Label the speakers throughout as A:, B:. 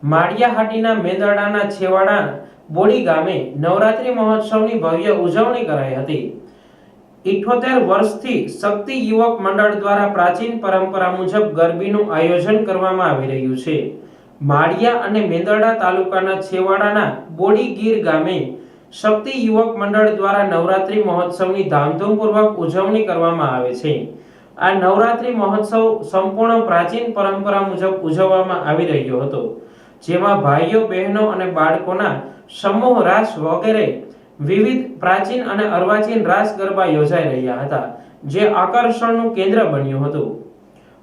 A: Maliya Hatina મેંદરડાના છેવાડા body ગામે નવરાત્રી મહોત્સવની ભવ્ય ઉજવણી કરાઈ હતી। 78 વર્ષથી શક્તિ યુવક મંડળ દ્વારા પ્રાચીન પરંપરા મુજબ ગરબીનું આયોજન કરવામાં આવી રહ્યું છે। માળિયા અને મેંદરડા તાલુકાના છેવાડાના બોડી ગીર ગામે શક્તિ યુવક મંડળ દ્વારા નવરાત્રી મહોત્સવની ધામધૂમપૂર્વક ઉજવણી કરવામાં આવે છે। આ નવરાત્રી મહોત્સવ સંપૂર્ણ પ્રાચીન પરંપરા મુજબ ઉજવવામાં આવી રહ્યો હતો, જેમાં ભાઈઓ બહેનો અને બાળકોના સમૂહ રાસ વગેરે વિવિધ પ્રાચીન અને અર્વાચીન રાસ ગરબા યોજાઈ રહ્યા હતા, જે આકર્ષણનું કેન્દ્ર બન્યું હતું।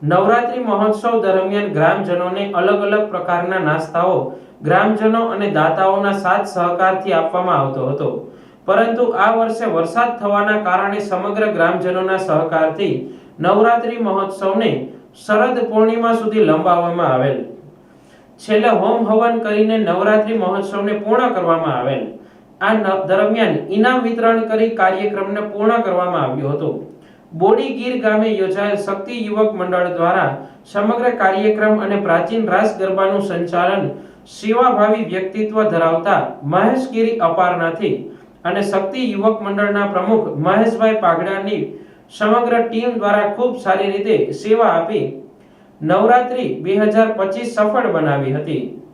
A: નવરાત્રી મહોત્સવ દરમિયાન ગ્રામજનોને અલગ અલગ પ્રકારના નાસ્તાઓ ગ્રામજનો અને દાતાઓના સાથ સહકારથી આપવામાં આવતો હતો, પરંતુ આ વર્ષે વરસાદ થવાના કારણે સમગ્ર ગ્રામજનોના સહકારથી નવરાત્રી મહોત્સવને શરદ પૂર્ણિમા સુધી લંબાવવામાં આવેલ। છેલ્લે હોમ હવન કરીને નવરાત્રી મહોત્સવને પૂર્ણ કરવામાં આવેલ। આ દરમિયાન ઇનામ વિતરણ કરી કાર્યક્રમને પૂર્ણ કરવામાં આવ્યો હતો। બોડી ગીર ગામે યોજાયેલ શક્તિ યુવક મંડળ દ્વારા સમગ્ર કાર્યક્રમ અને પ્રાચીન રાસ ગરબાનું સંચાલન સેવાભાવી વ્યક્તિત્વ ધરાવતા મહેશગીરી અપારનાથી અને શક્તિ યુવક મંડળના પ્રમુખ મહેશભાઈ પાઘડાની સમગ્ર ટીમ દ્વારા ખૂબ સારી રીતે સેવા આપી નવરાત્રી 2025 સફળ બનાવી હતી।